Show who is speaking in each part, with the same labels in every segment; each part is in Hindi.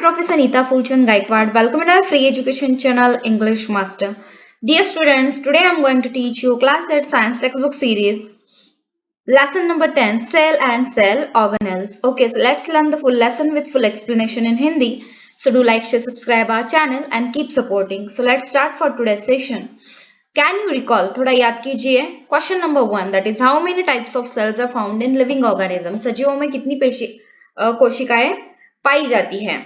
Speaker 1: Professor Neeta Fulchand Gaikwad. Welcome to our free education channel English Master. Dear students, today I am going to teach you class 8 science textbook series. Lesson number 10, Cell and Cell Organelles. Okay, so let's learn the full lesson with full explanation in Hindi. So do like, share, subscribe our channel and keep supporting. So let's start for today's session. Can you recall? थोड़ा याद कीजिए. Question number 1, that is how many types of cells are found in living organisms? सजीवों में कितनी कोशिकाएं पाई जाती हैं?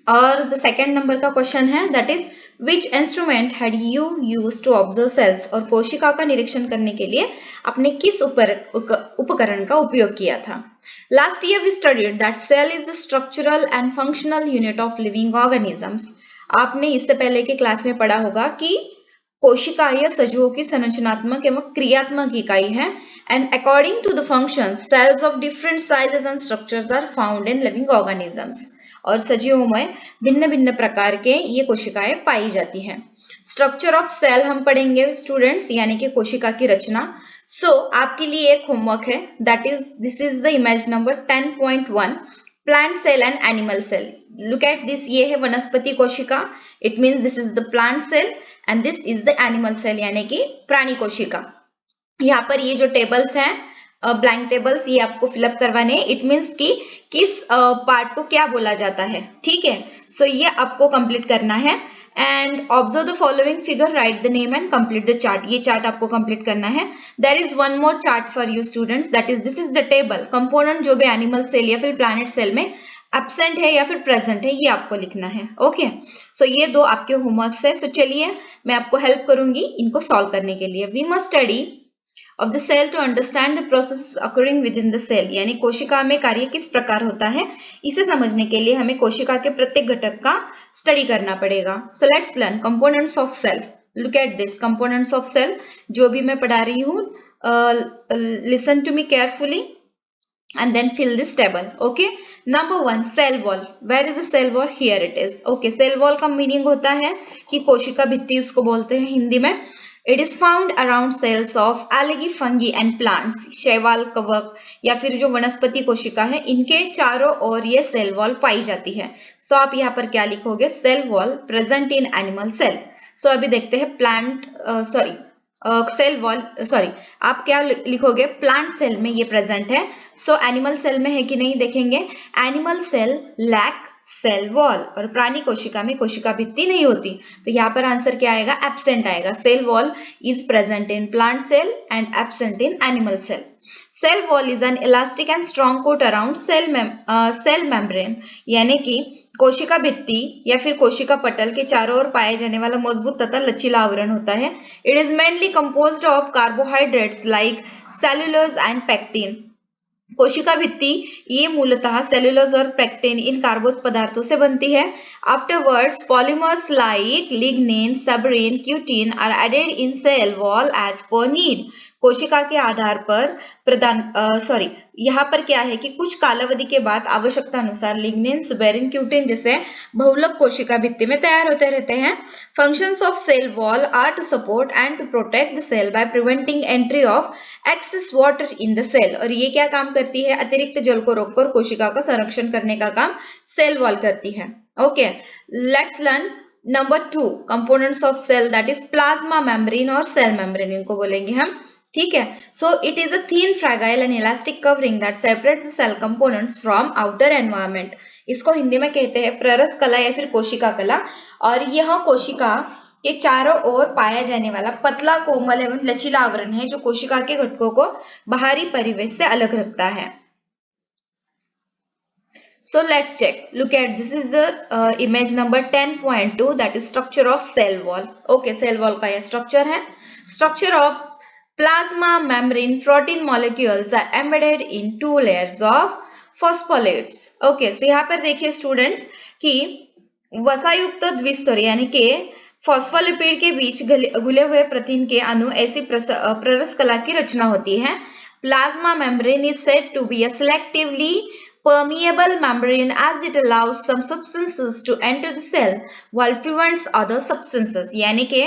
Speaker 1: और द सेकेंड नंबर का क्वेश्चन है that is which instrument had you use to observe cells, और कोशिका का निरीक्षण करने के लिए आपने किस उपकरण का उपयोग किया था. Last year we studied that cell is the structural and functional unit of living organisms. आपने इससे पहले के क्लास में पढ़ा होगा कि कोशिका या सजीवों की संरचनात्मक एवं क्रियात्मक इकाई है. And according to the function cells of different sizes and structures are found in living organisms. और सजीवों में भिन्न भिन्न प्रकार के ये कोशिकाएं पाई जाती हैं. स्ट्रक्चर ऑफ सेल हम पढ़ेंगे स्टूडेंट्स, यानी कि कोशिका की रचना. आपके लिए एक होमवर्क है that is this is the image number 10.1, plant cell and animal cell. Look at this, ये है वनस्पति कोशिका, it means this is the plant cell and this is the animal cell यानी कि प्राणी कोशिका. यहाँ पर ये जो टेबल्स हैं, ब्लैंक टेबल्स, ये आपको फिलअप करवाने. इट मीन्स कि किस पार्ट को क्या बोला जाता है. ठीक है, सो ये आपको कंप्लीट करना है. And observe the following figure, write the name and complete the chart. ये चार्ट आपको कंप्लीट करना है. There is one more chart for you students, that is this is the table. Component जो भी एनिमल सेल या फिर प्लैनेट सेल में एब्सेंट है या फिर प्रेजेंट है, ये आपको लिखना है. ओके, सो ये दो आपके होमवर्क्स है. सो चलिए मैं आपको हेल्प करूंगी इनको सॉल्व करने के लिए. We must study of the cell to understand the processes occurring within the cell. यानी कोशिका में कार्य किस प्रकार होता है, इसे समझने के लिए हमें कोशिका के प्रत्येक घटक का स्टडी करना पड़ेगा. So let's learn components of cell. Look at this, components of cell. जो भी मैं पढ़ा रही हूँ, listen to me carefully and then fill this table. Okay, number 1, cell wall. Where is the cell wall? Here it is. Okay, cell wall का मीनिंग होता है कि कोशिका भित्ति इसको बोलते हैं हिंदी में. It is found around cells of algae, fungi and plants. शैवाल, कवक या फिर जो वनस्पति कोशिका है, इनके चारों ओर ये सेल वॉल पाई जाती है. सो आप यहाँ पर क्या लिखोगे? Cell wall present in animal cell. So अभी देखते हैं सेल वॉल, आप क्या लिखोगे? प्लांट सेल में ये प्रेजेंट है. सो एनिमल सेल में है कि नहीं देखेंगे. Animal cell lack cell wall, और प्राणी कोशिका में कोशिका भित्ति नहीं होती. तो यहाँ पर आंसर क्या आएगा? एब्सेंट आएगा. Cell wall is present in plant cell and absent in animal cell. Cell wall is an elastic and strong coat around cell membrane, यानी कि कोशिका भित्ति या फिर कोशिका पटल के चारों ओर पाए जाने वाला मजबूत तथा लचीला आवरण होता है. It is mainly composed of carbohydrates like cellulose and pectin. कोशिका भित्ति ये मूलतः सेल्यूलोज और पेक्टिन इन कार्बोज पदार्थों से बनती है. Afterwards polymers like lignin, suberin, cutin are added in cell wall as per need. कोशिका के आधार पर यहाँ पर क्या है कि कुछ कालावधि के बाद आवश्यकता अनुसार लिग्निन, सुबेरिन, क्यूटिन जैसे बहुलक कोशिका भित्ति में तैयार होते रहते हैं. Functions of cell wall are to support and to protect the cell by preventing entry of excess water in the cell. और ये क्या काम करती है? अतिरिक्त जल को रोककर कोशिका का संरक्षण करने का काम सेल वॉल करती है. Okay, let's learn number 2, components of cell, that is plasma membrane और सेल मेम्ब्रेन इनको बोलेंगे हम. ठीक है, so it is a thin, fragile and elastic covering that separates the cell components from outer environment. इसको हिंदी में कहते हैं प्ररस कला या फिर कोशिका कला. और यह कोशिका के चारों ओर पाया जाने वाला पतला, कोमल एवं लचीला आवरण है जो कोशिका के घटकों को बाहरी परिवेश से अलग रखता है. So let's check. Look at this is the image number 10.2, that is structure of cell wall. Okay, cell wall का यह structure है. Structure of plasma membrane protein molecules are embedded in 2 layers of phospholates. Okay, so यहाँ पर देखिए स्टूडेंट्स कि वसायुक्त द्विस्तर यानी कि फॉस्फोलिपिड के बीच घुले हुए प्रोटीन के अणु ऐसी प्ररस कला की रचना होती है. Plasma membrane is said to be a selectively permeable membrane as it allows some substances to enter the cell while prevents other substances. यानी कि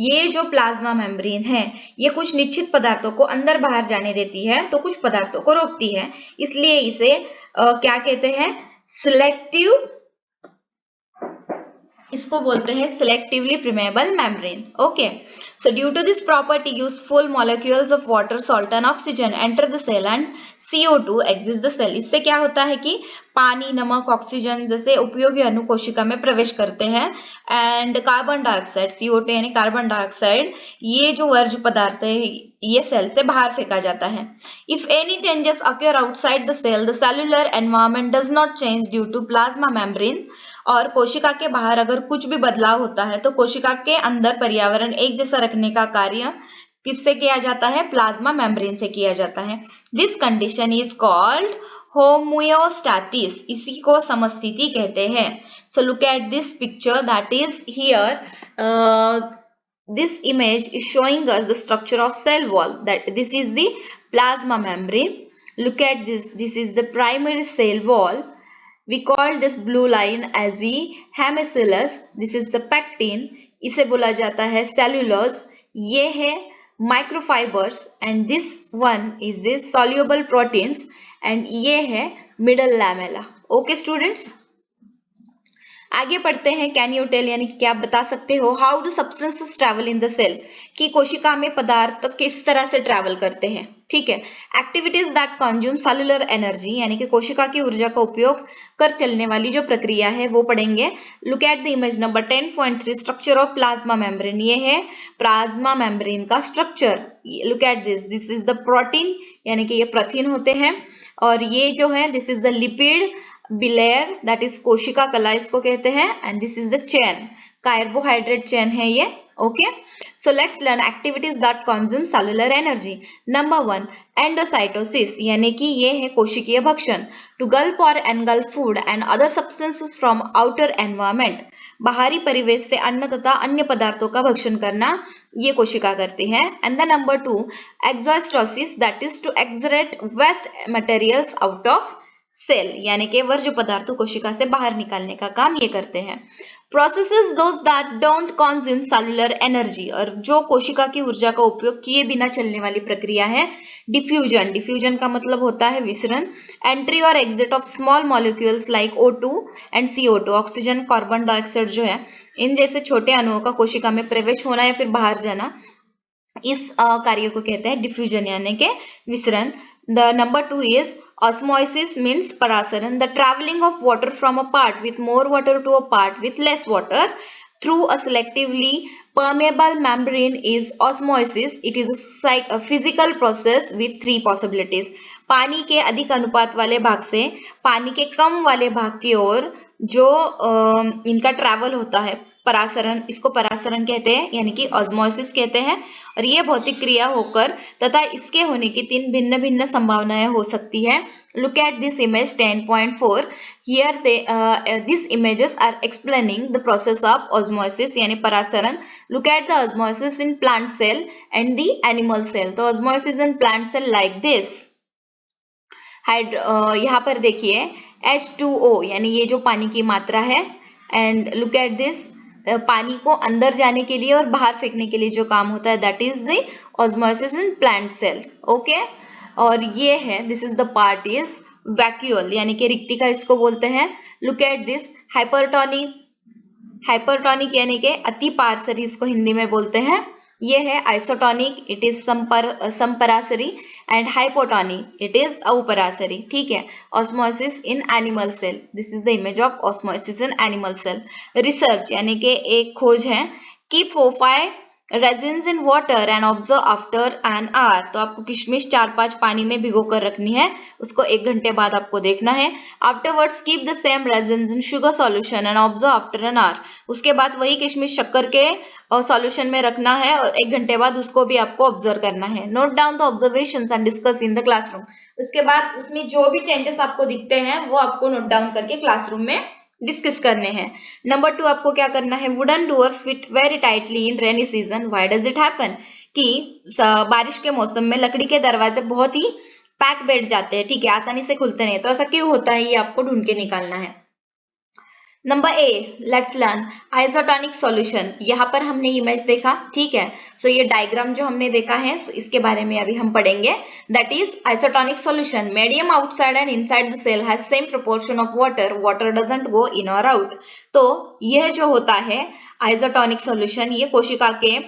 Speaker 1: ये जो प्लाज्मा मेम्ब्रेन है ये कुछ निश्चित पदार्थों को अंदर बाहर जाने देती है तो कुछ पदार्थों को रोकती है. इसलिए इसे क्या कहते हैं? सिलेक्टिव, इसको बोलते हैं selectively permeable membrane. Okay, so due to this property, useful molecules of water, salt and oxygen enter the cell and CO2 exits the cell. इससे क्या होता है कि पानी, नमक, ऑक्सीजन जैसे उपयोगी अणु कोशिका में प्रवेश करते हैं एंड कार्बन डाइऑक्साइड, CO2 यानी कार्बन डाइऑक्साइड, ये जो वर्ज्य पदार्थ है ये सेल से बाहर फेंका जाता है. If any changes occur outside the cell, the cellular environment does not change due to plasma membrane. और कोशिका के बाहर अगर कुछ भी बदलाव होता है तो कोशिका के अंदर पर्यावरण एक जैसा रखने का कार्य किससे किया जाता है? प्लाज्मा मेम्ब्रेन से किया जाता है. This condition is called homeostasis. इसी को समस्थिति कहते हैं. So look at this picture that is here. This image is showing us the structure of cell wall. That this is the plasma membrane. Look at this. This is the primary cell wall. We call this blue line as the hemicellus. This is the pectin. इसे बोला जाता है cellulose. ये है microfibers and this one is the soluble proteins and ये है middle lamella. Okay students? आगे पढ़ते हैं. कैन यू टेल यानी कि क्या आप बता सकते हो how do substances travel in the cell, कि कोशिका में पदार्थ किस तरह से ट्रैवल करते हैं. ठीक है. Activities that consume cellular energy यानी कि कोशिका की ऊर्जा का उपयोग कर चलने वाली जो प्रक्रिया है वो पढ़ेंगे. Look at the image number 10.3 structure of plasma membrane. ये है प्लाज्मा मेम्ब्रेन का structure. Look at this. This is the protein यानी कि ये प्रोटीन होते हैं और ये जो है this is the lipid bilayer that is कोशिका कला इसको कहते हैं and this is the chain, carbohydrate chain है ये. Okay, so let's learn activities that consume cellular energy. Number 1 endocytosis यानी कि ये है कोशिकीय भक्षण. टू गल्प और engulf food and other substances from outer environment. बाहरी परिवेश से अन्न तथा अन्य पदार्थों का भक्षण करना ये कोशिका करती है. And the number 2 exocytosis that is to excrete waste materials out of cell यानी कि वर्ज्य पदार्थों कोशिका से बाहर निकालने का काम ये करते हैं. Processes those that don't consume cellular energy, और जो कोशिका की ऊर्जा का उपयोग किए बिना चलने वाली प्रक्रिया है डिफ्यूजन. डिफ्यूजन का मतलब होता है विसरण. एंट्री और exit of small molecules like O2 and CO2, oxygen, carbon dioxide जो है इन जैसे छोटे अणुओं का कोशिका में प्रवेश होना या फिर बाहर जाना, इस कार्य को कहते हैं डिफ्यूजन यानी कि विसरण. The number 2 is osmosis means parasaran, the traveling of water from a part with more water to a part with less water through a selectively permeable membrane is osmosis. It is a physical process with 3 possibilities. पानी के अधिक अनुपात वाले भाग से पानी के कम वाले भाग की ओर जो इनका ट्रैवल होता है, परासरण, इसको परासरण कहते हैं यानी कि ऑस्मोसिस कहते हैं. और ये भौतिक क्रिया होकर तथा इसके होने की 3 भिन्न भिन्न संभावनाएं हो सकती है. Look at this image 10.4. Here this images are explaining the process of osmosis यानी परासरण. Look at the osmosis in plant cell and the animal cell. तो osmosis in plant cell like this. यहाँ पर देखिए H2O यानी ये जो पानी की मात्रा है एंड लुक एट दिस, पानी को अंदर जाने के लिए और बाहर फेंकने के लिए जो काम होता है that is the osmosis in plant cell. Okay, और ये है this is the part is vacuole यानी कि रिक्तिका इसको बोलते हैं. Look at this hypertonic. Hypertonic यानी कि अति पारसरी इसको हिंदी में बोलते हैं. ये है आइसोटोनिक, इट इज संपरासरी एंड हाइपोटोनिक इट इज अपरासरी. ठीक है. Osmosis in animal cell. This is the image of osmosis in animal cell. Research यानी कि एक खोज है. Keep 4-5 raisins in water and observe after an hour. तो आपको किशमिश 4-5 पानी में भिगो कर रखनी है, उसको 1 घंटे बाद आपको देखना है. Afterwards keep the same resins in sugar solution and observe after an our. उसके बाद वही किशमिश शक्कर के सॉल्यूशन में रखना है और 1 घंटे बाद उसको भी आपको ऑब्जर्व करना है. Note down the observations and discuss in the classroom. उसके बाद उसमें जो भी चेंजेस आपको दिखते हैं वो आपको नोट डाउन करके क्लासरूम में डिस्कस करने हैं. नंबर 2 आपको क्या करना है. Wooden doors fit very tightly in rainy season. Why does it happen, कि बारिश के मौसम में लकड़ी के दरवाजे बहुत ही पैक बैठ जाते हैं. ठीक है, आसानी से खुलते नहीं. तो ऐसा क्यों होता है ये आपको ढूंढ के निकालना है. Number A, let's learn isotonic solution. यहाँ पर हमने इमेज देखा, ठीक है। सो ये डायग्राम जो हमने देखा है, इसके बारे में अभी हम पढ़ेंगे। That is isotonic solution, medium outside and inside the cell has same proportion of water, water doesn't go in और आउट। तो यह जो होता है आइसोटोनिक सॉल्यूशन, ये कोशिका के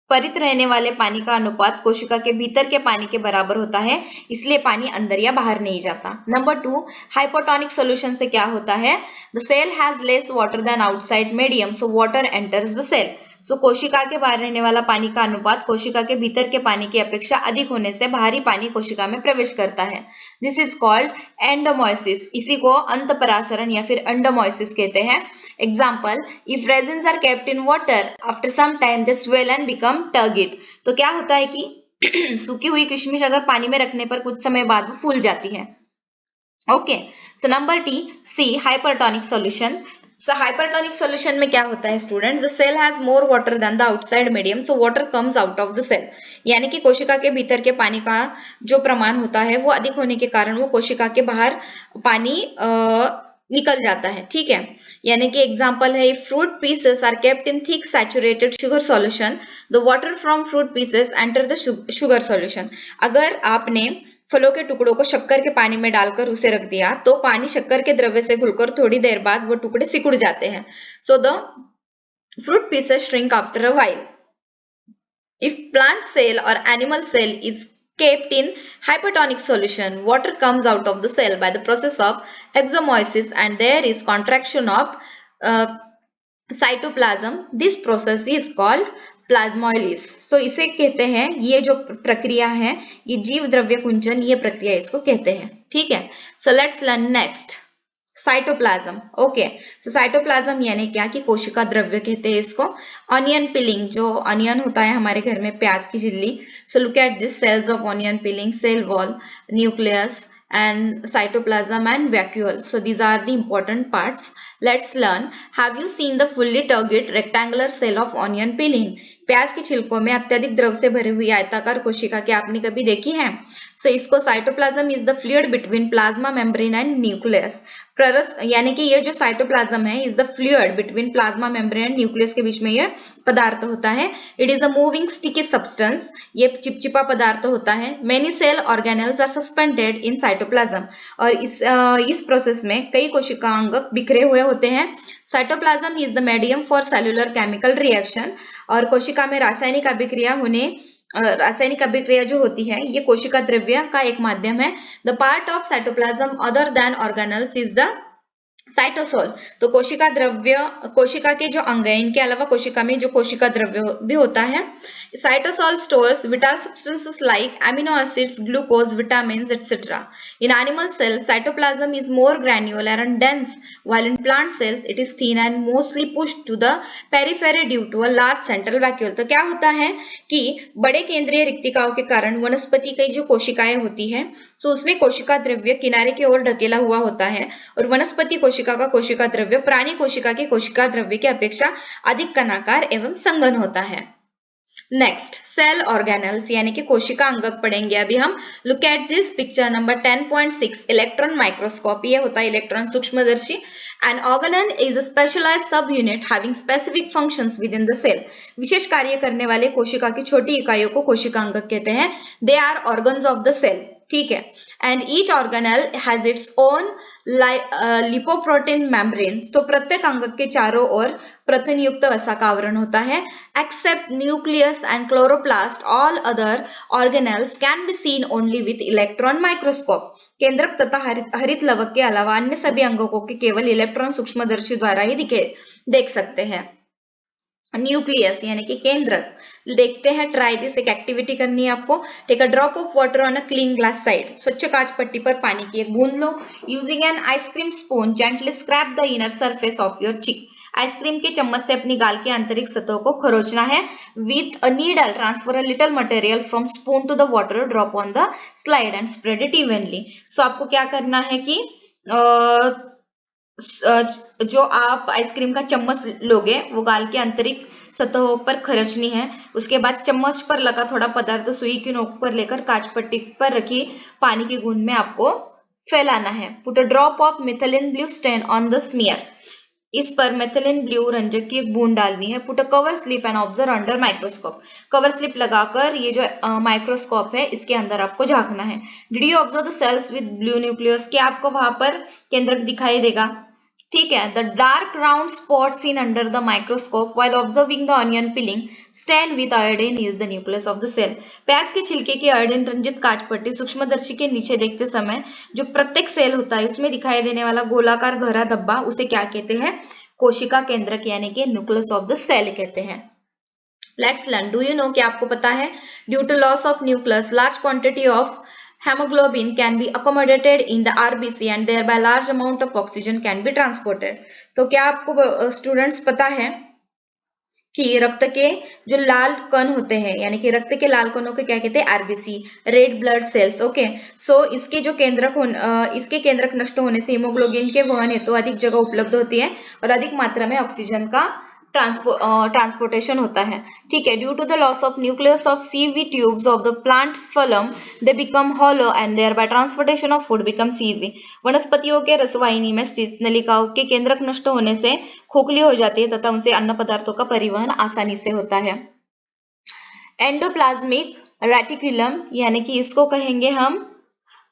Speaker 1: परित रहने वाले पानी का अनुपात कोशिका के भीतर के पानी के बराबर होता है, इसलिए पानी अंदर या बाहर नहीं जाता। नंबर 2, हाइपोटोनिक सॉल्यूशन से क्या होता है? The cell has less water than outside medium, so water enters the cell. So कोशिका के बाहर रहने वाला पानी का अनुपात कोशिका के भीतर के पानी की अपेक्षा अधिक होने से बाहरी पानी कोशिका में प्रवेश करता है। This is called endosmosis. इसी को अंतःपरासरण या फिर एंडोमोसिस कहते हैं। Example, if raisins are kept in water after some time they swell and become turgid. तो क्या होता है कि सूखी हुई किशमिश अगर पानी में रखने पर कुछ समय बाद वो फूल जाती है। Okay, so number C, hypertonic solution. So hypertonic solution में क्या होता है students? The cell has more water than the outside medium, so water comes out of the cell. यानी कि कोशिका के भीतर के पानी का जो प्रमाण होता है वो अधिक होने के कारण वो कोशिका के बाहर पानी निकल जाता है, ठीक है। यानी कि एग्जांपल है, fruit pieces are kept in thick saturated sugar solution, the water from fruit pieces enter the sugar solution. अगर आपने फलों के टुकड़ों को शक्कर के पानी में डालकर उसे रख दिया तो पानी शक्कर के द्रव्य से घुलकर थोड़ी देर बाद वो टुकड़े सिकुड़ जाते हैं। So the fruit pieces shrink after a while. If plant cell or animal cell is kept in hypertonic solution, water comes out of the cell by the process of exomosis and there is contraction of uh, cytoplasm. This process is called प्लाज्मोलिस। तो इसे कहते हैं, ये जो प्रक्रिया है, ये जीव द्रव्य कुंचन, ये प्रक्रिया इसको कहते हैं, ठीक है। So let's learn next cytoplasm. Okay, so cytoplasm यानी क्या कि कोशिका द्रव्य कहते हैं इसको। ऑनियन पिलिंग, जो ऑनियन होता है हमारे घर में, प्याज की झिल्ली। So look at this cells of onion peeling, cell wall, nucleus and cytoplasm and vacuole. So these are the important parts. Let's learn. Have you seen the fully turgid rectangular cell of onion peeling? प्याज के छिलकों में अत्यधिक द्रव से भरी हुई आयताकार कोशिका क्या आपने कभी देखी है? सो इसको cytoplasm is the fluid between plasma membrane and nucleus. प्ररस यानी कि ये जो साइटोप्लाज्म है is the fluid between plasma membrane and nucleus के बीच में यह पदार्थ होता है। It is a moving sticky substance, ये चिपचिपा पदार्थ होता है। Many cell organelles are suspended in cytoplasm, और इस प्रोसेस में कई कोशिकांग बिखरे हुए होते हैं। Cytoplasm is the medium for cellular chemical reaction, और कोशिका में रासायनिक अभिक्रिया जो होती है ये कोशिका द्रव्य का एक माध्यम है। The part of cytoplasm other than organelles is the cytosol. तो कोशिका के जो अंग है, इनके अलावा कोशिका में जो कोशिका द्रव्य भी होता है। Cytosol stores whittle substances like amino acids, glucose, vitamins etcetera. In animal cells cytoplasm is more granular and dense, while in plant cells it is thin and mostly pushed to the periphery due to a large central vacuole। तो क्या होता है कि बड़े केंद्रीय रिक्तिकाओं के कारण वनस्पति की जो कोशिकाएं होती है, तो उसमें कोशिका द्रव्य किनारे की ओर ढकेला हुआ होता है, और वनस्पति कोशिका का कोशिका द्रव्य प्राणी कोशिका के कोशिका द्रव्य की अपेक्षा अधिक कणाकार एवं संघन होता है। नेक्स्ट, सेल ऑर्गेनल्स यानी कि कोशिका अंगक पढ़ेंगे अभी हम। Look at this picture number 10.6, electron microscope. ये होता है इलेक्ट्रॉन सूक्ष्मदर्शी। An organelle is a specialized subunit having specific functions within the cell। विशेष कार्य करने वाले कोशिका की छोटी इकाइयों को कोशिका अंगक कहते हैं। They are organs of the cell, ठीक है। And each organelle has its own lipoprotein membrane. तो प्रत्येक अंगक के चारों ओर प्रथिन युक्त वसा का आवरण होता है। Except nucleus and chloroplast, all other organelles can be seen only with electron microscope. केंद्रक तथा हरित लवक के अलावा अन्य सभी अंगों को केवल इलेक्ट्रॉन सूक्ष्मदर्शी द्वारा ही देख सकते हैं। न्यूक्लियस यानी कि केंद्रक, देखते हैं, ट्राई दिस, एक एक्टिविटी करनी है आपको। Take a drop of water on a clean glass side. स्वच्छ कांच पट्टी पर पानी की एक बूंद लो। Using an ice cream spoon gently scrape the inner surface of your cheek. Ice cream के चम्मच से अपनी गाल की आंतरिक सतह को खरोचना है। With a needle transfer a little material from spoon to the water, drop on the slide and spread it evenly. So आपको क्या करना है कि जो आप आइसक्रीम का चम्मच लोगे वो गाल के आंतरिक सतहों पर खरचनी है। उसके बाद चम्मच पर लगा थोड़ा पदार्थ सुई की नोक पर लेकर कांच पट्टी पर रखी पानी की बूंद में आपको फैलाना है। Put a drop of methylene blue stand on the smear. इस पर मेथिलीन ब्लू रंजक की एक बूंद डालनी है। Put a cover slip and observe under microscope. Cover slip लगाकर ये जो माइक्रोस्कोप है इसके अंदर आपको झांकना है। Did you observe the cells with blue nucleus? क्या आपको वहां पर केंद्रक दिखाई देगा? ठीक है। The dark round spot seen under the microscope while observing the onion peeling stain with iodine is the nucleus of the cell. प्याज के छिलके की आयोडीन रंजित कांच पट्टी सूक्ष्मदर्शी के नीचे देखते समय जो प्रत्येक सेल होता है उसमें दिखाई देने वाला गोलाकार गहरा धब्बा उसे क्या कहते हैं? कोशिका केंद्रक यानी कि न्यूक्लियस ऑफ द सेल कहते हैं। Let's learn. Do you know? क्या आपको पता है? Due to loss of nucleus large quantity of hemoglobin can be accommodated in the RBC and thereby large amount of oxygen can be transported। तो क्या आपको स्टूडेंट्स पता है कि रक्त के जो लाल कण होते हैं यानी कि रक्त के लाल कणों को क्या कहते हैं? RBC, red blood cells. Okay, so इसके जो इसके केंद्रक नष्ट होने से हीमोग्लोबिन के वहन हेतु अधिक जगह उपलब्ध होती है और अधिक मात्रा में ऑक्सीजन का ट्रांसपोर्टेशन होता है। ठीक है। Due to the loss of nucleus of sieve tubes of the plant phloem they become hollow and thereby transportation of food becomes easy. वनस्पतियों के रसवाहिनी में स्थित नलिकाओं के केंद्रक नष्ट होने से खोखली हो जाती है तथा उनसे अन्न पदार्थों का परिवहन आसानी से होता है। एंडोप्लाज्मिक रेटिकुलम यानी कि इसको कहेंगे हम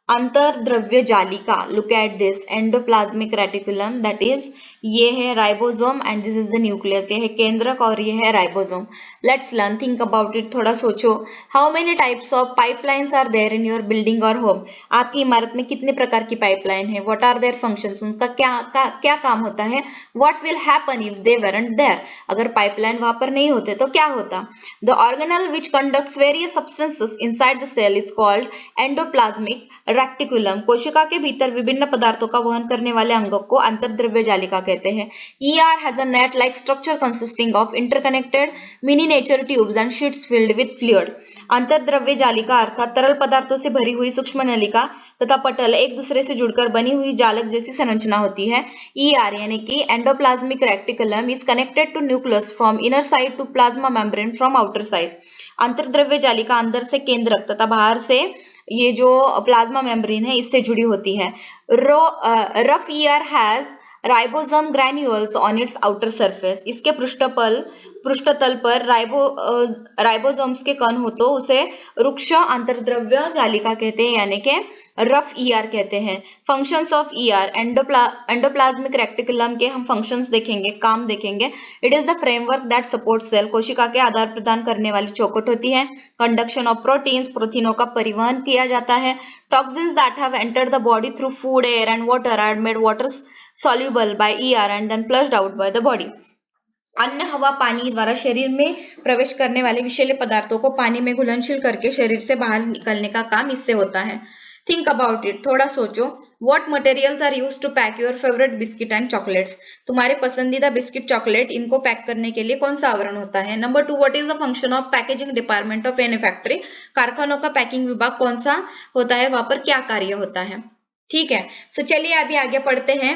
Speaker 1: अंतर्द्रव्य जालिका। Look at this endoplasmic reticulum, that is ये है ribosome and this is the nucleus. ये है केंद्रक और ये है ribosome. Let's learn, think about it, थोड़ा सोचो। How many types of pipelines are there in your building और होम? आपकी इमारत में कितने प्रकार की पाइपलाइन है? What are their functions? उनका क्या काम होता है? What will happen if they वेरंट there? अगर पाइपलाइन वहां पर नहीं होते तो क्या होता? The organelle which conducts various substances inside the cell is called endoplasmic reticulum. कोशिका के भीतर विभिन्न पदार्थों का वहन करने वाले अंगों को अंतर्द्रव्य जालिका कहते हैं। ER has a net-like structure consisting of interconnected miniature tubes and sheets filled with fluid। अंतर्द्रव्य जालिका अर्थात तरल पदार्थों से भरी हुई सूक्ष्म नलिका तथा पटल एक दूसरे से जुड़कर बनी हुई जालक जैसी संरचना होती है। ER यानी कि endoplasmic reticulum is connected to nucleus from inner side to plasma membrane from outer side. अंतर्द्रव्य जालिका अंदर से केंद्रक तथा बाहर से ये जो प्लाज्मा मेम्ब्रेन है इससे जुड़ी होती है। Rough ER has ribosome granules on it's outer surface. इसके पृष्ठतल पर राइबोसोम्स के कण हो तो उसे रुक्ष अंतर्द्रव्य जालिका कहते हैं यानी कि रफ ER कहते हैं। Functions of ER endoplasmic reticulum के हम फंक्शंस देखेंगे, काम देखेंगे। It is the framework that support cell. कोशिका के आधार प्रदान करने वाली चौखट होती है। कंडक्शन ऑफ प्रोटीन्स, प्रोटीनों का परिवहन किया जाता है। Toxins that have entered the body through food, air and water are made water soluble by ER and then flushed out by the body। अन्न, हवा, पानी द्वारा शरीर में प्रवेश करने वाले विषैले पदार्थों को पानी में घुलनशील करके शरीर से बाहर निकलने का काम इससे होता है। थिंक अबाउट इट, थोड़ा सोचो। What materials are used to pack your favourite biscuit and chocolates? तुम्हारे पसंदीदा बिस्किट चॉकलेट इनको पैक करने के लिए कौन सा आवरण होता है? Number 2, what is the function of packaging department of any factory? कारखानों का पैकिंग विभाग कौन सा होता है? वहां पर क्या कार्य होता है? ठीक है, सो चलिए अभी आगे पढ़ते हैं।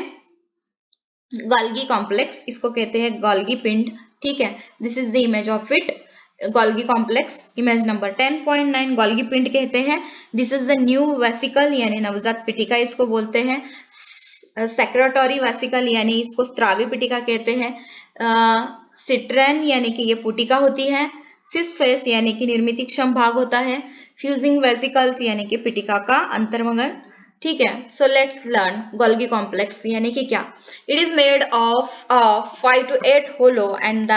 Speaker 1: गोल्गी कॉम्प्लेक्स, इसको कहते हैं गोल्गी पिंड। ठीक है, this is the image of it. Golgi complex, image number 10.9 Golgi पिंड कहते हैं। This is the new vesicle यानी नवजात पिटिका इसको बोलते हैं। सेक्रेटरी वेसिकल यानी इसको स्त्रावी पिटिका कहते हैं। सिट्रेन यानी कि ये पुटिका होती है। सिसफेस यानी कि निर्मितिक्षम भाग होता है। फ्यूजिंग वेसिकल्स यानी कि पिटिका का अंतर्मगन। ठीक है, so let's learn Golgi complex यानी कि क्या। It is made of 5 to 8 hollow and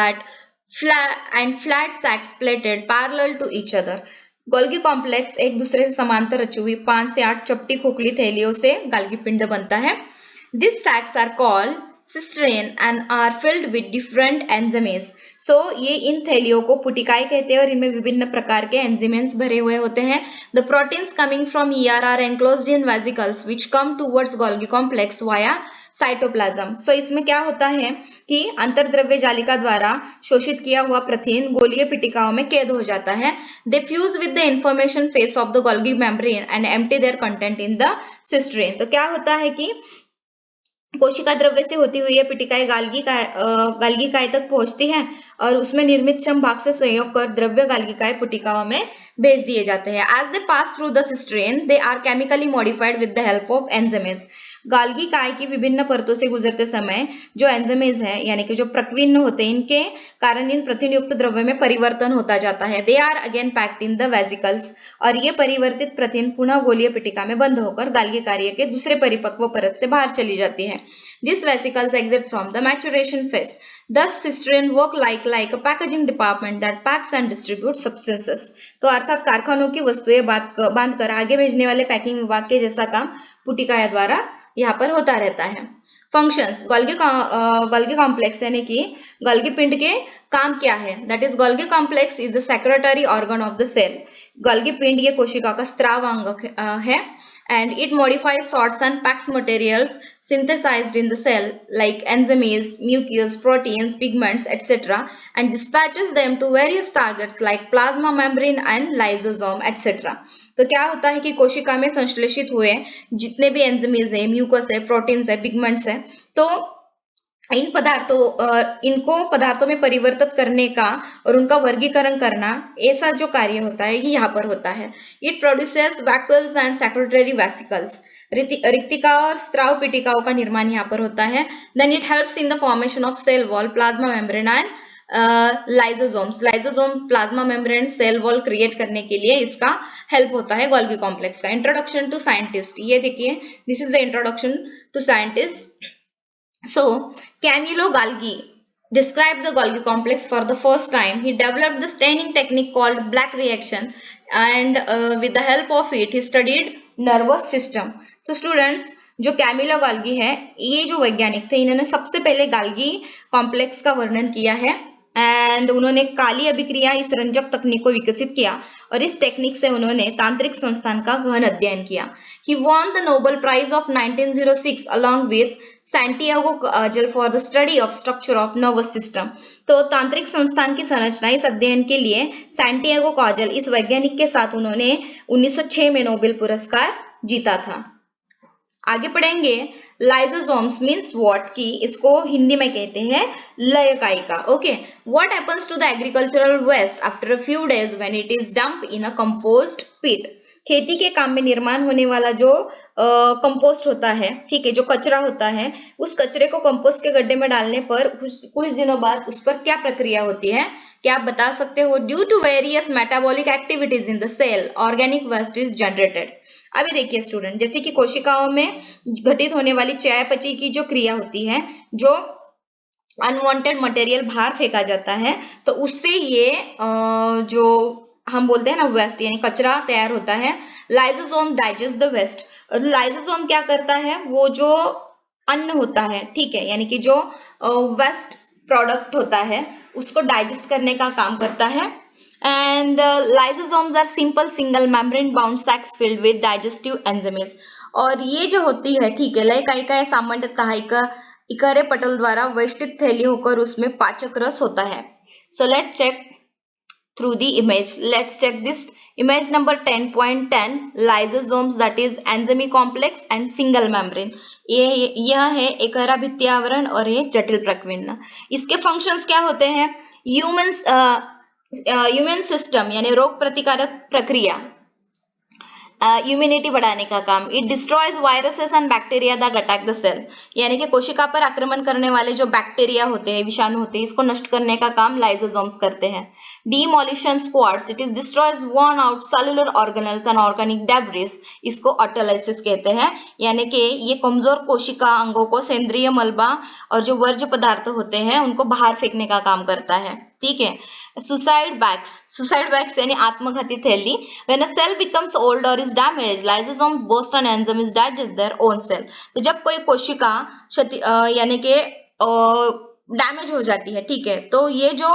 Speaker 1: flat sacs plated parallel to each other. Golgi complex एक दूसरे से समांतर रची हुई 5 से 8 चपटी खोखली थैलियों से गोल्गी पिंड बनता है। This sacs are called cisternae and are filled with different enzymes. So ये इन थैलियों को पुटिकाएं कहते हैं और इनमें विभिन्न प्रकार के एंजाइम्स भरे हुए होते हैं। The proteins coming from ER are enclosed in vesicles which come towards Golgi complex via cytoplasm. So इसमें क्या होता है कि अंतर्द्रव्य जालिका द्वारा शोषित किया हुआ प्रोटीन गोलीय पिटिकाओं में कैद हो जाता है। They fuse with the information face of the Golgi membrane and empty their content in the cisternae. तो क्या होता है कि कोशिका द्रव्य से होती हुई पिटिकाएं गाल्गिकाएं तक पहुंचती है और उसमें निर्मित समभाग से संयोग कर द्रव्य गाल्गिकाएं पुटिकाओं में भेज दिए जाते हैं। As they pass through the cisternae they are chemically modified with the help of enzymes. Golgi काय की विभिन्न परतों से गुजरते समय जो एंजाइम्स है यानी कि जो प्रकीर्ण होते हैं, इनके कारण इन प्रतियुक्त द्रव्य में परिवर्तन होता जाता है। They are again packed in the vesicles, और ये परिवर्तित प्रोटीन पुनः गोलीय पिटिका में बंद होकर गाल्गी कार्य के दूसरे परिपक्व परत से बाहर चली जाती है। This vesicles exit from the maturation phase. Thus, cistern work like a packaging department that packs and distributes substances. तो अर्थात कारखानों की वस्तुएं बांधकर आगे भेजने वाले पैकिंग विभाग के जैसा काम पुटिका द्वारा यहाँ पर होता रहता है। फंक्शंस, गोल्गी कॉम्प्लेक्स यानी कि गोल्गी पिंड के काम क्या है? That is Golgi complex is the secretory organ of the cell. Golgi पिंड ये कोशिका का स्त्राव अंग है, and it modifies, sorts and packs materials synthesized in the cell like enzymes, mucus, proteins, pigments, etc. and dispatches them to various targets like plasma membrane and lysosome, etc. तो क्या होता है कि कोशिका में संश्लेषित हुए जितने भी एंजाइम्स है, म्यूकस है, प्रोटीन्स है, पिगमेंट्स है, तो इनको पदार्थों में परिवर्तित करने का और उनका वर्गीकरण करना, ऐसा जो कार्य होता है ये यहाँ पर होता है। It produces vacuoles and secretory vesicles, रिक्तिका और स्त्राव पिटिकाओं का निर्माण यहाँ पर होता है। Then it helps in the formation of cell wall, plasma membrane and lysosomes. Lysosome plasma membrane cell wall create करने के लिए इसका हेल्प होता है गोल्गी कॉम्प्लेक्स का। इंट्रोडक्शन टू साइंटिस्ट, ये देखिए, this is the introduction to scientist. So, Camillo Golgi described the Golgi complex for the first time. He developed the staining technique called black reaction, and with the help of it, he studied nervous system. So, students, जो कैमिलो गाल्गी है, ये जो वैज्ञानिक थे, इन्होंने सबसे पहले गाल्गी कॉम्प्लेक्स का वर्णन किया है एंड उन्होंने काली अभिक्रिया इस रंजक तकनीक को विकसित किया और इस टेक्निक से उन्होंने तांत्रिक संस्थान का गहन अध्ययन किया। He won the Nobel Prize of 1906 along with Santiago Cajal for the study of structure of nervous system. तो तांत्रिक संस्थान की संरचना इस अध्ययन के लिए सैंटियागो काजल इस वैज्ञानिक के साथ उन्होंने 1906 में नोबेल पुरस्कार जीता था। आगे पढ़ेंगे लाइसोसोम्स मीन्स व्हाट की इसको हिंदी में कहते हैं लयकायिका। Okay, what happens to the agricultural waste after a few days when it is dump in a compost pit. खेती के काम में निर्माण होने वाला जो कंपोस्ट होता है, ठीक है, जो कचरा होता है, उस कचरे को कंपोस्ट के गड्ढे में डालने पर कुछ दिनों बाद उस पर क्या प्रक्रिया होती है, क्या आप बता सकते हो? Due to various metabolic activities in the cell organic waste is generated. अभी देखिए स्टूडेंट, जैसे कि कोशिकाओं में घटित होने वाली चयापचय की जो क्रिया होती है, जो अनवांटेड मटेरियल बाहर फेंका जाता है, तो उससे ये जो हम बोलते हैं ना वेस्ट यानी कचरा तैयार होता है। Lysosome digest the waste. Lysosome क्या करता है, वो जो अन्न होता है, ठीक है, यानी कि जो वेस्ट प्रोडक्ट होता है उसको डाइजेस्ट करने का काम करता है। And lysosomes are simple single membrane bound sacs filled with digestive enzymes. और ये जो होती है, ठीक है, लयकायिका सामान्यतः इकहरे पटल द्वारा वेष्टित थैली होकर उसमें पाचक रस होता है। So let's check through the image. Let's check this image number 10.10 lysosomes, that is enzyme complex and single membrane. यह है एकहरा भित्ति आवरण और ये जटिल प्रकीर्ण। इसके फंक्शंस क्या होते हैं? ह्यूमन सिस्टम यानी रोग प्रतिकारक प्रक्रिया, इम्यूनिटी बढ़ाने का काम। It destroys viruses and bacteria that attack the cell, यानी कि कोशिका पर आक्रमण करने वाले जो बैक्टीरिया होते हैं, विषाणु होते हैं, इसको नष्ट करने का काम लाइसोसोम्स करते हैं। Demolition squads, it is destroys worn out cellular organelles and organic debris, इसको ऑटोलाइसिस कहते हैं, यानी कि ये कमजोर कोशिका अंगों को सेंद्रीय मलबा और जो वर्ज्य पदार्थ होते हैं उनको बाहर फेंकने का काम करता है, ठीक है। सुसाइड बैग्स यानी आत्मघाती थैली। When a cell becomes old और is damage, lysosome burst and enzyme is digest their own cell. तो जब कोई कोशिका यानी कि डैमेज हो जाती है, ठीक है, तो ये जो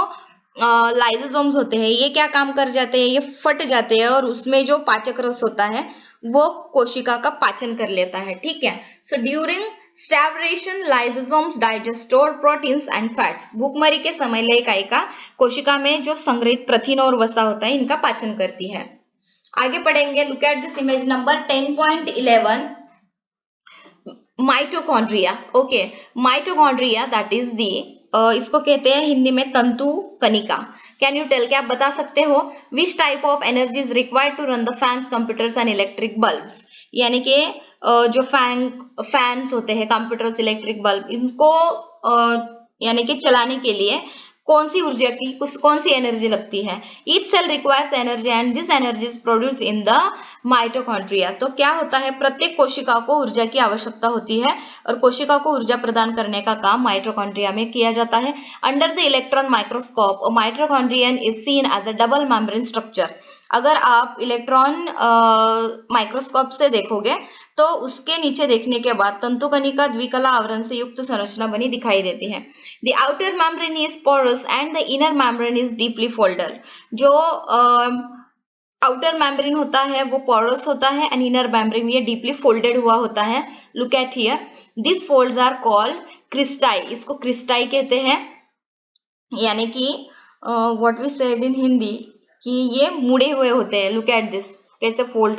Speaker 1: लाइसोसोम्स होते हैं ये क्या काम कर जाते हैं, ये फट जाते हैं और उसमें जो पाचक रस होता है वो कोशिका का पाचन कर लेता है, ठीक है। So during starvation lysosomes digest stored proteins and fats. भूखमरी के समय लयकायिका कोशिका में जो संग्रहित प्रथिन और वसा होता है इनका पाचन करती है। आगे पढ़ेंगे, look at this image number 10.11 mitochondria. Okay, mitochondria that is the इसको कहते हैं हिंदी में तंतु कनिका। कैन यू टेल, क्या आप बता सकते हो? Which type of energy is required to run the fans, computers and electric bulbs, यानी कि जो फैंस होते हैं, कंप्यूटर्स, इलेक्ट्रिक बल्ब, इनको यानी कि चलाने के लिए कौन सी ऊर्जा की कौन सी एनर्जी लगती है? Each cell requires energy and this energy is produce in the mitochondria. तो क्या होता है, प्रत्येक कोशिका को ऊर्जा की आवश्यकता होती है और कोशिका को ऊर्जा प्रदान करने का काम माइटोकॉन्ड्रिया में किया जाता है। Under the electron microscope mitochondrion is seen as a double membrane structure. अगर आप इलेक्ट्रॉन माइक्रोस्कोप से देखोगे तो उसके नीचे देखने के बाद तंतुकणिका द्विकला आवरण से युक्त संरचना बनी दिखाई देती है। The outer membrane is porous and the inner membrane is deeply folded. जो आउटर मेम्ब्रेन होता है वो पोरस होता है एंड इनर मेम्ब्रेन ये डीपली फोल्डेड हुआ होता है। Look at here, this folds are called cristae. इसको क्रिस्टाई कहते हैं, यानी कि what we said in Hindi कि ये मुड़े हुए होते हैं। लुक एट दिस, कैसे फोल्ड,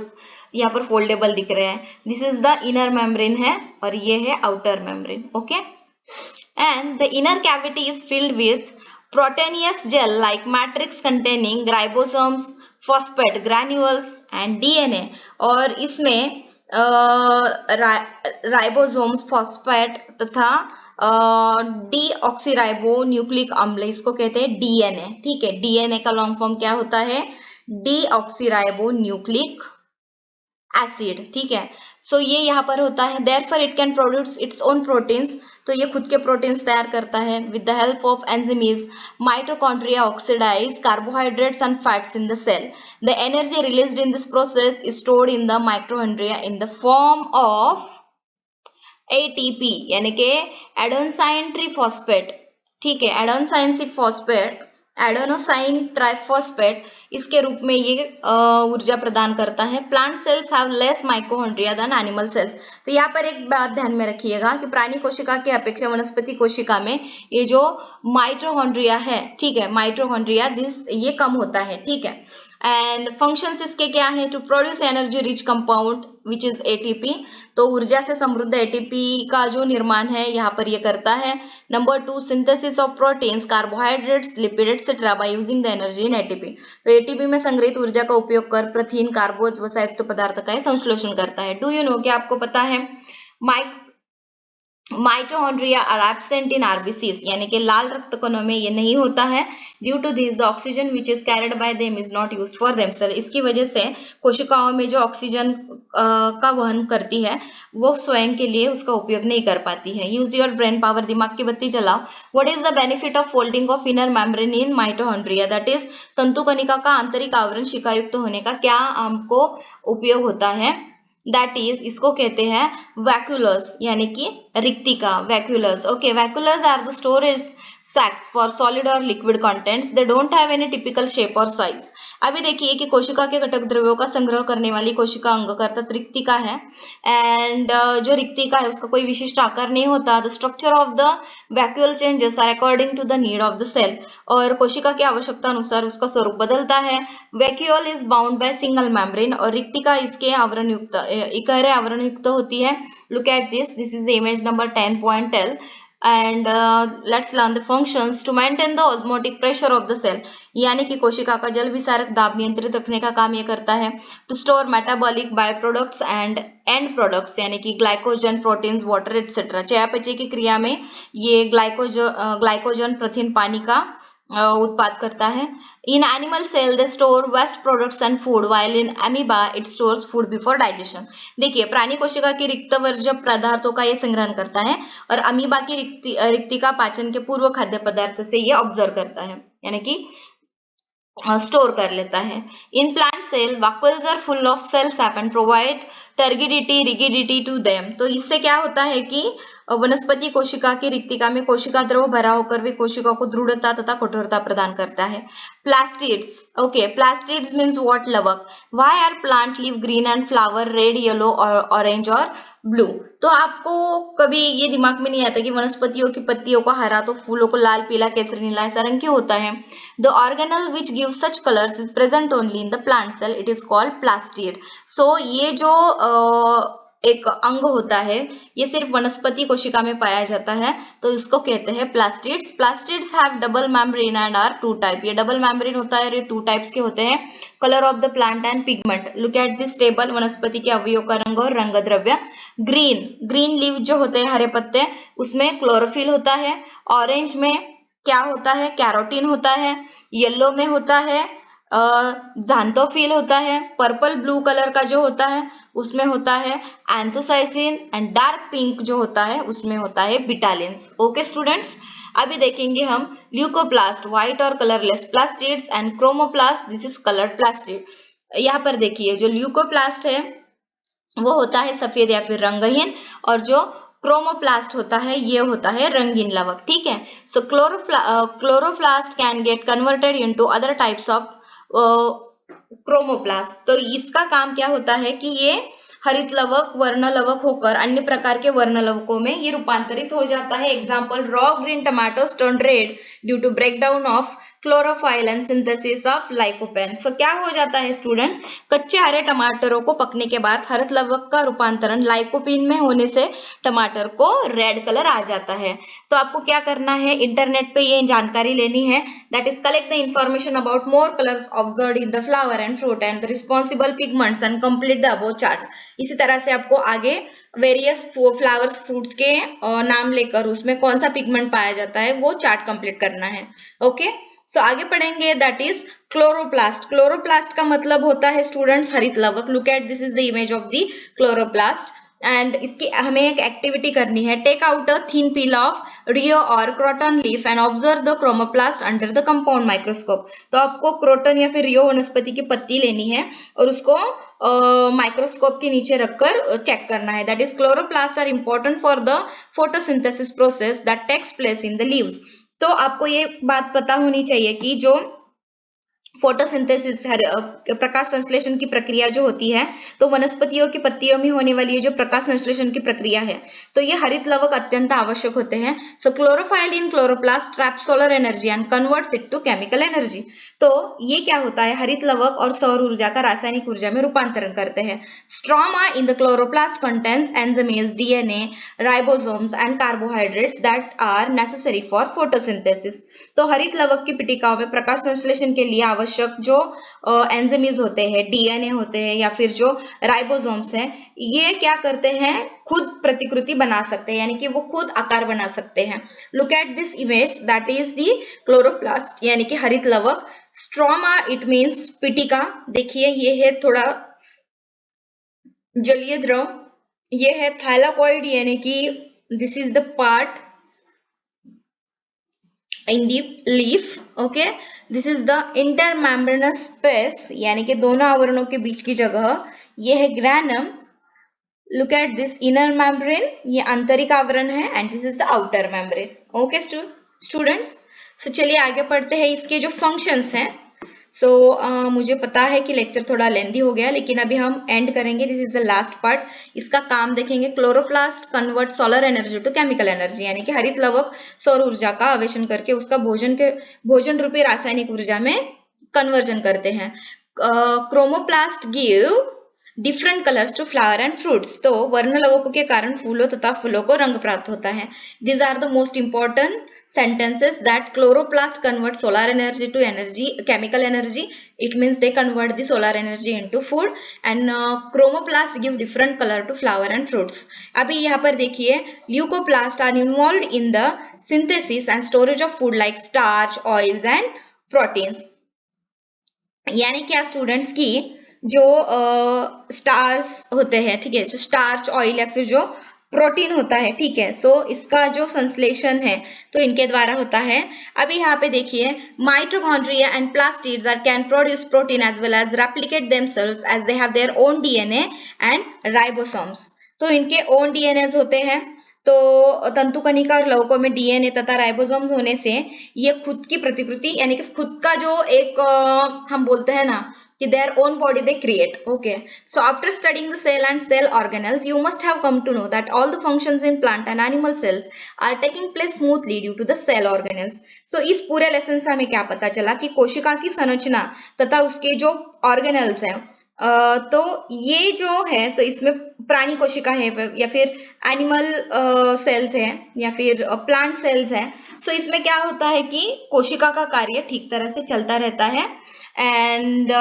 Speaker 1: यहाँ पर फोल्डेबल दिख रहे हैं। This is the inner membrane है और ये है outer membrane. Okay, and the inner cavity is filled with proteinaceous gel like matrix containing ribosomes, phosphate granules and DNA. और इसमें राइबोसोम्स, फॉस्फेट तथा डीऑक्सीराइबो न्यूक्लिक अम्ल, इसको कहते हैं डीएनए। ठीक है, डीएनए का लॉन्ग फॉर्म क्या होता है? Deoxyribo nucleic acid. ठीक है, सो ये यहाँ पर होता है। Therefore it can produce its own proteins. तो ये खुद के प्रोटीन्स तैयार करता है। With the help of enzymes mitochondria oxidize carbohydrates and fats in the cell. The energy released in this process is stored in the mitochondria in the form of ATP, यानी कि एडेनोसाइन ट्रीफॉस्फेट। ठीक है, एडेनोसाइन फॉस्फेट, एडेनोसाइन ट्राइफॉस्फेट, इसके रूप में ये ऊर्जा प्रदान करता है। Plant cells have less mitochondria than animal cells. तो यहाँ पर एक बात ध्यान में रखिएगा कि प्राणी कोशिका की अपेक्षा वनस्पति कोशिका में ये जो माइटोकॉन्ड्रिया है, ठीक है, माइटोकॉन्ड्रिया ये कम होता है। ठीक है, एंड फंक्शंस इसके क्या है? To produce energy rich compound which is ATP. तो ऊर्जा से समृद्ध एटीपी का जो निर्माण है यहाँ पर ये करता है। Number 2, synthesis of proteins, carbohydrates, lipid etcetera by using the energy in ATP. तो एटीपी में संग्रहित ऊर्जा का उपयोग कर प्रोटीन, कार्बोज व संयुक्त पदार्थ का संश्लेषण करता है। डू यू नो, क्या आपको पता है mitochondria are absent in RBCs, यानी कि लाल रक्त कणों में ये नहीं होता है। Due to this oxygen which is carried by them is not used for themself. इसकी वजह से कोशिकाओं में जो ऑक्सीजन का वहन करती है वो स्वयं के लिए उसका उपयोग नहीं कर पाती है। यूज योर ब्रेन पावर, दिमाग की बत्ती चलाओ। What is the benefit of folding of inner membrane in mitochondria? That is, तंतुकणिका का आंतरिक आवरण शिखायुक्त होने का क्या हमको उपयोग होता है? दैट इज, इसको कहते हैं वैक्यूलस, यानी कि रिक्तिका, vacuoles. Okay, vacuoles are the storage sacs for solid और liquid contents. They don't have any typical shape और साइज। अभी देखिए कि कोशिका के घटक द्रव्यों का संग्रह करने वाली कोशिका अंग अर्थात रिक्तिका है, एंड जो रिक्तिका है उसका कोई विशिष्ट आकार नहीं होता। The structure of the vacuole changes are according to the need of the cell. और कोशिका की आवश्यकता अनुसार उसका स्वरूप बदलता है। Vacuole is bound by single membrane और रिक्तिका इसके आवरण युक्त, इकहरे आवरण युक्त होती है। Look at this, this is the image number 10.12 and let's learn the functions to maintain the osmotic pressure of the cell, यानी कि कोशिका का जल विसारक दाब नियंत्रित रखने का काम ये करता है। To store metabolic by products and end products, यानी कि ग्लाइकोजन, प्रोटीन्स, वाटर एक्सेट्रा। चयापचय की क्रिया में ये ग्लाइकोजन प्रोटीन पानी का उत्पाद करता है। In animal cell they store waste products and food while in amoeba it stores food before digestion. देखिए, प्राणी कोशिका की रिक्त वर्ज्य पदार्थों का ये संग्रहण करता है और अमीबा की रिक्तिका पाचन के पूर्व खाद्य पदार्थ से ये ऑब्जर्व करता है, यानी कि स्टोर कर लेता है। In plant cell vacuoles are full of cell sap and provide turgidity rigidity to them. तो इससे क्या होता है कि वनस्पति कोशिका की रिक्तिका में कोशिका द्रव भरा होकर वे कोशिका को दृढ़ता तथा कठोरता प्रदान करता है। Plastids, okay, plastids means what? लवक। Why are plant leave green and flower red, yellow और ऑरेंज और ब्लू? तो आपको कभी ये दिमाग में नहीं आता कि वनस्पतियों की पत्तियों को हरा तो फूलों को लाल, पीला, केसरी, नीला ऐसा रंग क्यों होता है? The organelle which gives such colors is present only in the plant cell. It is called plastid. So ये जो एक अंग होता है, ये सिर्फ वनस्पति कोशिका में पाया जाता है, तो इसको कहते हैं plastids. Plastids have double membrane and are two type, ये डबल मेम्ब्रेन होता है और ये टू टाइप्स के होते हैं। Colour of the plant and pigment, look at this table, वनस्पति के अवयव का रंग और रंग द्रव्य। ग्रीन, ग्रीन लीव जो होते हैं हरे पत्ते, उसमें क्लोरोफिल होता है। ऑरेंज में क्या होता है, कैरोटीन होता है। येलो में होता है ज़ांथोफिल होता है। पर्पल ब्लू कलर का जो होता है उसमें होता है एंथोसाइसिन, एंड डार्क पिंक जो होता है उसमें होता है बिटालिन्स। ओके स्टूडेंट्स, अभी देखेंगे हम ल्यूकोप्लास्ट, व्हाइट और colourless plastids, and chromoplast, this is coloured plastid. यहाँ पर देखिए जो ल्यूकोप्लास्ट है वो होता है सफेद या फिर रंगहीन, और जो क्रोमोप्लास्ट होता है ये होता है रंगीन लवक। ठीक है, so chloroplast can get converted into other types of chromoplast. तो इसका काम क्या होता है कि ये हरित लवक, वर्ण लवक होकर अन्य प्रकार के वर्ण लवकों में ये रूपांतरित हो जाता है। Example, raw green tomatoes turn red due to breakdown of chlorophyll and synthesis of lycopene. So क्या हो जाता है स्टूडेंट्स, कच्चे हरे टमाटरों को पकने के बाद हरित लवक का रूपांतरण लाइकोपीन में होने से टमाटर को रेड कलर आ जाता है। तो आपको क्या करना है, इंटरनेट पे ये जानकारी लेनी है, that is collect the information about more colours observed in the flower and fruit and the responsible pigments and complete the above chart. इसी तरह से आपको आगे वेरियस फ्लावर्स फ्रूट्स के नाम लेकर उसमें कौन सा पिगमेंट पाया जाता है वो चार्ट कंप्लीट करना है। ओके, सो आगे पढ़ेंगे, दैट इज क्लोरोप्लास्ट। क्लोरोप्लास्ट का मतलब होता है स्टूडेंट्स हरित लवक। Look at this is the image of the chloroplast, and इसकी हमें एक एक्टिविटी करनी है। Take out a thin peel of rhoeo और croton leaf and observe the chromoplast under the compound microscope. तो आपको क्रोटन या फिर रियो वनस्पति की पत्ती लेनी है और उसको माइक्रोस्कोप के नीचे रखकर चेक करना है। That is chloroplast are important for the photosynthesis process that takes place in the leaves. तो आपको ये बात पता होनी चाहिए कि जो फोटोसिंथेसिस, प्रकाश संश्लेषण की प्रक्रिया जो होती है, तो वनस्पतियों की पत्तियों में होने वाली ये जो प्रकाश संश्लेषण की प्रक्रिया है, तो ये हरित लवक अत्यंत आवश्यक होते हैं। So chlorophyll in chloroplast trap solar energy and converts it to chemical energy. तो ये क्या होता है, हरित लवक और सौर ऊर्जा का रासायनिक ऊर्जा में रूपांतरण करते हैं। Stroma in the chloroplast contains enzymes, DNA, ribosomes and carbohydrates that are necessary for photosynthesis. तो हरित लवक की पिटिकाओं में प्रकाश संश्लेषण के लिए आवश्यक जो एंजाइम्स होते हैं, डीएनए होते हैं या फिर जो राइबोसोम्स हैं, ये क्या करते हैं, खुद प्रतिकृति बना सकते हैं, यानी कि वो खुद आकार बना सकते हैं। Look at this image, that is the chloroplast यानी कि हरित लवक। स्ट्रोमा इट मीन्स पिटिका, देखिए ये है थोड़ा जलीय द्रव, ये है थाइलाकोइड यानी कि this is the part in the leaf. Okay, this is the intermembranous space यानी कि दोनों आवरणों के बीच की जगह, ये है granum. Look at this inner membrane, ये आंतरिक आवरण है, and this is the outer membrane. Okay students, so चलिए आगे पढ़ते हैं इसके जो फंक्शंस हैं। सो मुझे पता है कि लेक्चर थोड़ा लेंदी हो गया, लेकिन अभी हम एंड करेंगे, this is the last part. इसका काम देखेंगे, chloroplast convert solar energy to chemical energy, यानी कि हरित लवक सौर ऊर्जा का आवेशन करके उसका भोजन रूपी रासायनिक ऊर्जा में कन्वर्जन करते हैं। Chromoplast give different colours to flower and fruits. तो वर्ण लवकों के कारण फूलों तथा फलों को रंग प्राप्त होता है। These are the most important sentences that chloroplast convert solar energy to energy, chemical energy. It means they convert the solar energy into food, and chromoplast give different color to flower and fruits. अभी यहाँ पर देखिए, leucoplast are involved in the synthesis and storage of food like starch, oils and proteins. यानी क्या स्टूडेंट्स की जो स्टार्स होते हैं, ठीक है, जो स्टार्च, ऑयल या फिर जो प्रोटीन होता है, ठीक है, सो इसका जो संश्लेषण है तो इनके द्वारा होता है। अभी यहाँ पे देखिए, mitochondria and plastids are can produce protein as well as replicate themselves as they have their own DNA and ribosomes. तो इनके ओन डीएनए होते हैं, तो तंतुकणिका और लवकों में डीएनए तथा राइबोसोम्स होने से ये खुद की प्रतिकृति यानी कि खुद का जो एक हम बोलते हैं ना कि their own body they create. Okay, so after studying the cell and cell organelles, you must have come to know that all the functions in plant and animal cells are taking place smoothly due to the cell organelles. So इस पूरे लेसन से हमें क्या पता चला कि कोशिका की संरचना तथा उसके जो ऑर्गेनल्स हैं तो ये जो है तो इसमें प्राणी कोशिका है या फिर एनिमल सेल्स है या फिर प्लांट सेल्स है। सो इसमें क्या होता है कि कोशिका का कार्य ठीक तरह से चलता रहता है and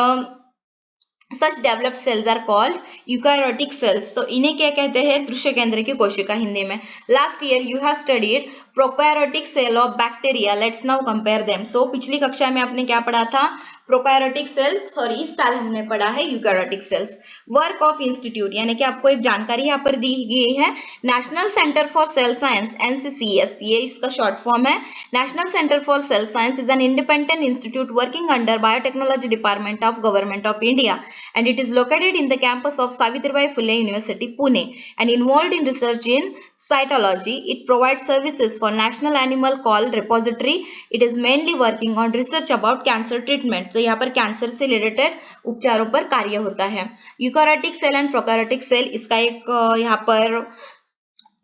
Speaker 1: such developed cells are called eukaryotic cells. So इन्हें क्या कहते हैं? दृश्य केंद्र की कोशिका हिंदी में। Last year you have studied prokaryotic cell of bacteria. Let's now compare them. So पिछली कक्षा में आपने क्या पढ़ा था? प्रोकैरियोटिक सेल्स और इस साल हमने पढ़ा है eukaryotic cells. Work of institute यानी कि आपको एक जानकारी यहाँ पर दी गई है। National centre for sale science NCCS, ये इसका शॉर्ट फॉर्म है। National centre for sale science is an independent institute working under biotechnology department of government of India and it is located in the campus of Savitribai Phule University, Pune, and involved in research in cytology. It provides services for National Animal Call Repository. It is mainly working on research about cancer treatment. तो यहाँ पर कैंसर से रिलेटेड उपचारों पर कार्य होता है। Eukaryotic cell and prokaryotic cell, इसका एक यहाँ पर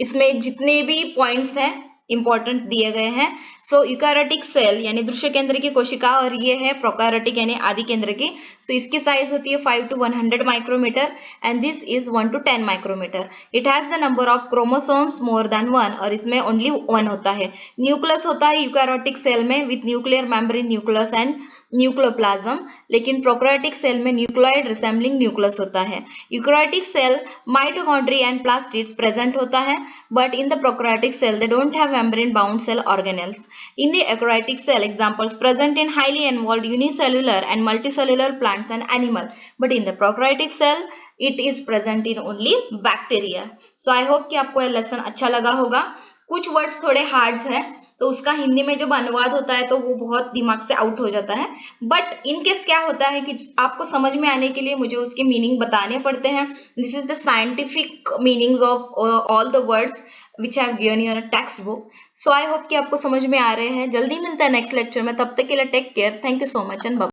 Speaker 1: इसमें जितने भी पॉइंट्स हैं इंपॉर्टेंट दिए गए हैं। सो यूकैरियोटिक सेल यानी दृश्य केंद्र की कोशिका और ये है प्रोकैरियोटिक यानी आदि केंद्र की। सो इसकी साइज होती है 5 to 100 micrometre and this is 1 to 10 micrometre. It has the number of chromosomes more than 1 और इसमें ओनली 1 होता है। न्यूक्लियस होता है यूकैरियोटिक सेल में with nuclear membrane nucleus and nucleoplasm, लेकिन प्रोकैरियोटिक सेल में न्यूक्लियोइड रिसेंबलिंग न्यूक्लियस होता है। Eukaryotic cell mitochondria and plastids present होता है, but in the prokaryotic cell they don't have membrane bound cell organelles. In the eukaryotic cell, examples present in highly involved unicellular and multicellular plants and animal, but in the prokaryotic cell it is present in only bacteria. So I hope कि आपको यह लेसन अच्छा लगा होगा। कुछ वर्ड्स थोड़े हार्ड्स हैं तो उसका हिंदी में जब अनुवाद होता है तो वो बहुत दिमाग से आउट हो जाता है, बट इन केस क्या होता है कि आपको समझ में आने के लिए मुझे उसके मीनिंग बताने पड़ते हैं। This is the scientific meanings of all the words which I have given you in a textbook. So I hope कि आपको समझ में आ रहे हैं। जल्दी मिलता है नेक्स्ट लेक्चर में, तब तक के लिए take care, thank you so much and bye.